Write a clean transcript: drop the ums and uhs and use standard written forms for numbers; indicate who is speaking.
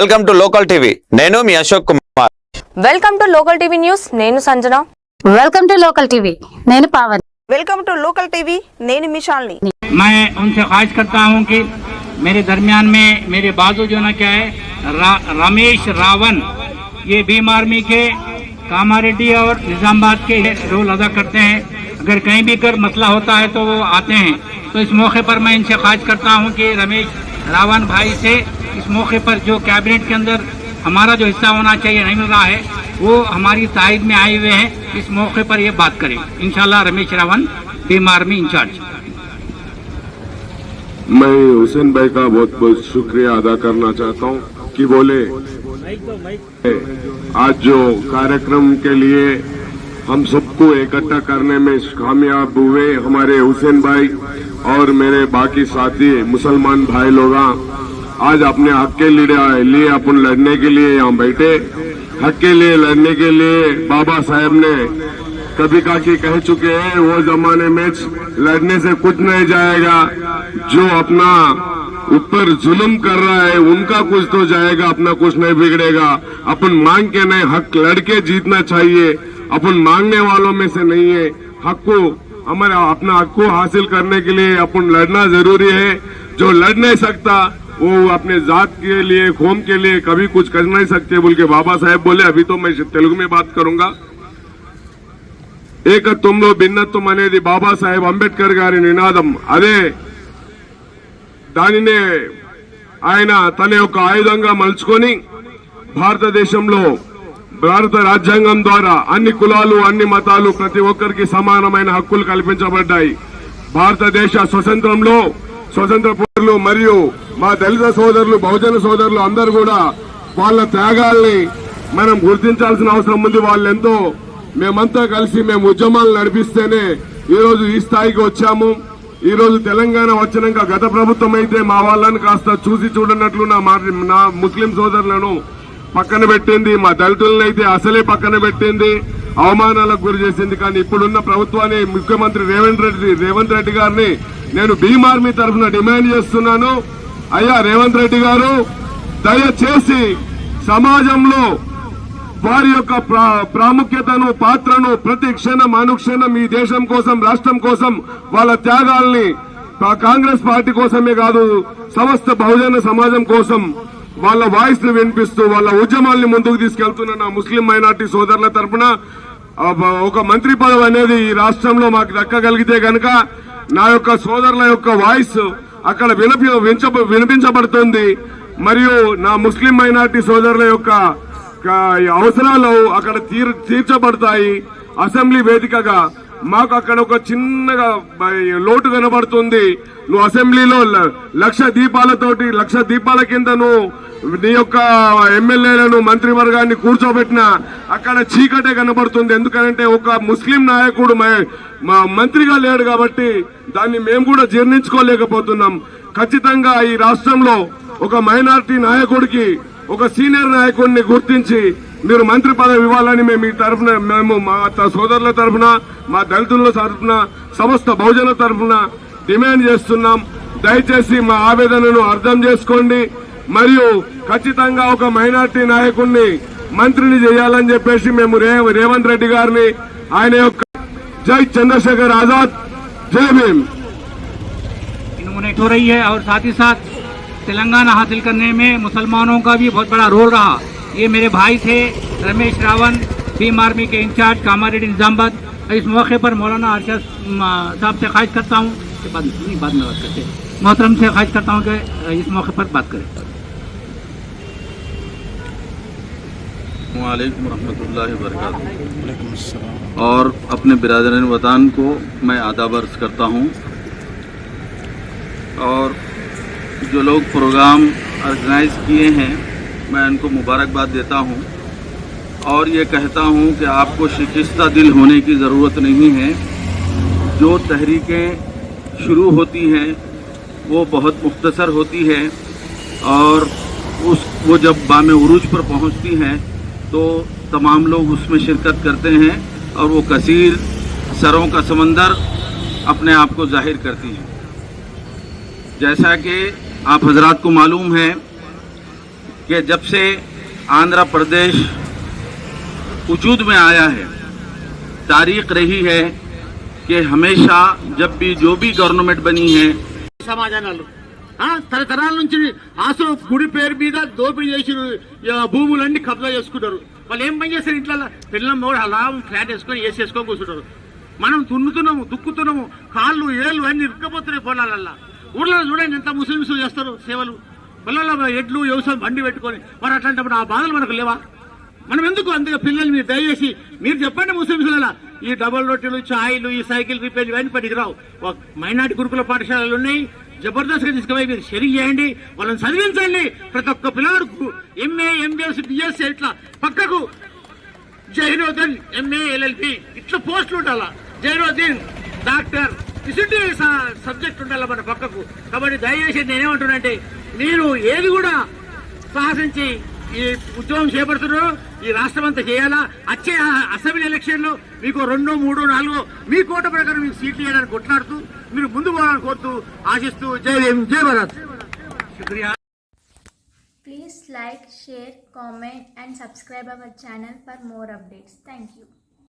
Speaker 1: Welcome to local TV నేను మీ Ashok Kumar
Speaker 2: welcome to local TV news నేను Sanjana
Speaker 3: welcome to local TV నేను Pavani
Speaker 2: welcome to local TV నేను మిషాల్ని
Speaker 4: मैं उनसे ख्वाहिश करता हूं कि मेरे दरमियान में मेरे बाजू जो ना क्या है रमेश रावण, ये भीम आर्मी के कामारेड्डी और निजामाबाद के रोल अदा करते हैं। अगर कहीं भी कर मसला होता है तो वो आते हैं। तो इस मौके पर मैं इनसे ख्वाहिश करता हूं कि रमेश रावण भाई से इस मौके पर जो कैबिनेट के अंदर हमारा जो हिस्सा होना चाहिए नहीं मिल रहा है, वो हमारी तायद में आए हुए हैं। इस मौके पर ये बात करें इंशाल्लाह। Ramesh Ravan, Bhim army incharge.
Speaker 5: मैं हुसैन भाई का बहुत बहुत शुक्रिया अदा करना चाहता हूं कि बोले आज जो कार्यक्रम के लिए हम सबको इकट्ठा करने में कामयाब हुए हमारे हुसैन भाई और मेरे बाकी साथी मुसलमान भाई लोग आज अपने हक के लिए अपन लड़ने के लिए यहाँ बैठे। हक के लिए लड़ने के लिए बाबा साहेब ने कभी काकी कह चुके हैं, वो जमाने में लड़ने से कुछ नहीं जाएगा। जो अपना ऊपर जुल्म कर रहा है उनका कुछ तो जाएगा, अपना कुछ नहीं बिगड़ेगा। अपन मांग के नहीं, हक लड़के जीतना चाहिए। अपन मांगने वालों में से नहीं है। हक को हमारा अपना हक को हासिल करने के लिए अपन लड़ना जरूरी है। जो लड़ नहीं सकता वो अपने जात के लिए, कौम के लिए कभी कुछ कर नहीं सकते बोल के बाबा साहेब बोले। अभी तो मैं तेलुगु में बात करूंगा। ఏకత్వంలో భిన్నత్వం అనేది బాబాసాహెబ్ అంబేద్కర్ గారి నినాదం. అదే దానినే ఆయన తన యొక్క ఆయుధంగా మలుచుకొని భారతదేశంలో భారత రాజ్యాంగం ద్వారా అన్ని కులాలు, అన్ని మతాలు, ప్రతి ఒక్కరికి సమానమైన హక్కులు కల్పించబడ్డాయి. భారతదేశ స్వతంత్రంలో స్వతంత్ర పౌరులు మరియు మా దళిత సోదరులు, బహుజన సోదరులు అందరూ కూడా వాళ్ళ త్యాగాల్ని మనం గుర్తించాల్సిన అవసరం ఉంది. వాళ్ళెంతో మేమంతా కలిసి మేము ఉద్యమాలు నడిపిస్తేనే ఈ రోజు ఈ స్థాయికి వచ్చాము. ఈ రోజు తెలంగాణ వచ్చినాక గత ప్రభుత్వం అయితే మా వాళ్ళని కాస్త చూసి చూడనట్లు నా ముస్లిం సోదరులను పక్కన పెట్టింది, మా దళితులను అయితే అసలే పక్కన పెట్టింది, అవమానాలకు గురి చేసింది. కానీ ఇప్పుడున్న ప్రభుత్వాన్ని, ముఖ్యమంత్రి రేవంత్ రెడ్డి గారిని నేను భీమ్ ఆర్మీ తరఫున డిమాండ్ చేస్తున్నాను. అయ్యా రేవంత్ రెడ్డి గారు, దయచేసి సమాజంలో వారి యొక్క ప్రాముఖ్యతను, పాత్రను ప్రతి క్షణం అనుక్షణం ఈ దేశం కోసం, రాష్ట్రం కోసం వాళ్ళ త్యాగాల్ని కాంగ్రెస్ పార్టీ కోసమే కాదు సమస్త బహుజన సమాజం కోసం వాళ్ళ వాయిస్ ను వినిపిస్తూ వాళ్ళ ఉద్యమాల్ని ముందుకు తీసుకెళ్తున్న నా ముస్లిం మైనార్టీ సోదరుల తరఫున ఒక మంత్రి పదవి అనేది ఈ రాష్ట్రంలో మాకు దక్కగలిగితే గనక నా యొక్క సోదరుల యొక్క వాయిస్ అక్కడ వినిపించబడుతుంది. మరియు నా ముస్లిం మైనార్టీ సోదరుల యొక్క అవసరాలు అక్కడ తీర్చబడతాయి. అసెంబ్లీ వేదికగా మాకు అక్కడ ఒక చిన్నగా లోటు కనబడుతుంది. నువ్వు అసెంబ్లీలో లక్ష దీపాల కింద నువ్వు నీ యొక్క ఎమ్మెల్యేలను, మంత్రివర్గాన్ని కూర్చోబెట్టినా అక్కడ చీకటే కనబడుతుంది. ఎందుకంటే ఒక ముస్లిం నాయకుడు మంత్రిగా లేడు కాబట్టి దాన్ని మేము కూడా జీర్ణించుకోలేకపోతున్నాం. ఖచ్చితంగా ఈ రాష్ట్రంలో ఒక మైనారిటీ నాయకుడికి, ఒక సీనియర్ నాయకుడిని గుర్తించి మీరు మంత్రి పదవి ఇవ్వాలని మేము ఈ తరఫున, మేము మా సోదరుల తరఫున, మా దళితుల తరఫున, సమస్త బహుజన తరఫున డిమాండ్ చేస్తున్నాం. దయచేసి మా ఆవేదనను అర్థం చేసుకోండి. మరియు ఖచ్చితంగా ఒక మైనార్టీ నాయకుడిని మంత్రిని చేయాలని చెప్పేసి మేము రేవంత్ రెడ్డి గారిని, ఆయన యొక్క జై చంద్రశేఖర్ ఆజాద్, జై భీమ్
Speaker 4: हो रही है। और साथ ही साथ तेलंगाना हासिल करने में मुसलमानों का भी बहुत बड़ा रोल रहा। ये मेरे भाई थे रमेश रावण, भीम आर्मी के इंचार्ज, कामारेड्डी, निजामाबाद। इस मौके पर मौलाना अरशद साहब से ख्वाहिश करता हूँ कि बाद में बात करते, मोहतरम से ख्वाहिश करता हूँ कि इस मौके पर बात करें।
Speaker 6: वालेकुम रहमतुल्लाहि व बरकातहू। और अपने बिरादरान वतन को मैं आदाब अर्ज़ करता हूँ। और जो लोग प्रोग्राम ऑर्गेनाइज किए हैं मैं उनको मुबारकबाद देता हूं। और ये कहता हूं कि आपको शिकस्ता दिल होने की ज़रूरत नहीं है। जो तहरीकें शुरू होती हैं वो बहुत मुख्तसर होती है और वो जब बामे उरूज पर पहुंचती हैं तो तमाम लोग उसमें शिरकत करते हैं और वो कसीर सरों का समंदर अपने आप को जाहिर करती हैं। जैसा कि आप हजरात को मालूम है कि जब से आंध्र प्रदेश वजूद में आया है, तारीख रही है कि हमेशा जब भी जो भी गवर्नमेंट बनी है
Speaker 7: సమాధానాలు తరతరాల నుంచి ఆస్తులు గుడి పేరు మీద దోపిడీ చేసి భూములన్నీ కబ్జా చేసుకుంటారు. వాళ్ళు ఏం పని చేస్తారు? ఇంట్లో పిల్లలు కూడా అలా ఫ్లాట్ వేసుకొని వేసేసుకొని కూర్చుంటారు. మనం దున్నుతున్నాము, దుక్కుతున్నాము, కాళ్ళు ఏళ్ళు అన్ని ఇరుక్కపోతున్నాయి పొలాలల్లా. ఊళ్ళో చూడండి ఎంత ముస్లింస్ చేస్తారు సేవలు. పొలాల్లో ఎడ్లు వ్యవసాయం బండి పెట్టుకొని మరి అట్లాంటప్పుడు ఆ బాధలు మనకు లేవా? మనం ఎందుకు? అందుకే పిల్లలు మీరు దయచేసి మీరు చెప్పండి ముస్లింస్లలో ఈ డబల్ రొట్టెలు, ఛాయలు, ఈ సైకిల్ రిపేర్ ఇవన్నీ పనికిరావు. మైనార్టీ గురుకుల పాఠశాలలు ఉన్నాయి, జబర్దస్త్గా తీసుకుపోయి మీరు షరీక్ చేయండి, వాళ్ళని చదివించండి. ప్రతి ఒక్క పిల్లలకు ఎంఏ, ఎంబీఎస్, బిఎస్సీ ఇట్లా పక్కకు జైనుద్దీన్ ఎంఏ, ఎల్ఎల్బి ఇట్లా పోస్టులు ఉండాలా. జైనుద్దీన్ డాక్టర్ ఇసుంటి సబ్జెక్ట్ ఉండాలి మన పక్కకు. కాబట్టి దయచేసి నేనేమంటున్నానంటే మీరు ఏది కూడా సాహసించి ఈ ఉద్యోగం చేపడుతున్నారు. ఈ రాష్ట్రం అంతా చేయాలా. వచ్చే అసెంబ్లీ ఎలక్షన్ లో మీకు 2, 3, 4 మీ కోట ప్రకారం మీకు సీట్లు ఇవ్వడానికి కొట్లాడుతూ మీరు ముందు పోవాలని కోరుతూ ఆశిస్తూ జై భీమ్, జై Bharat. శుక్రియా.
Speaker 8: Please like, share, comment and subscribe our channel for more updates. Thank you.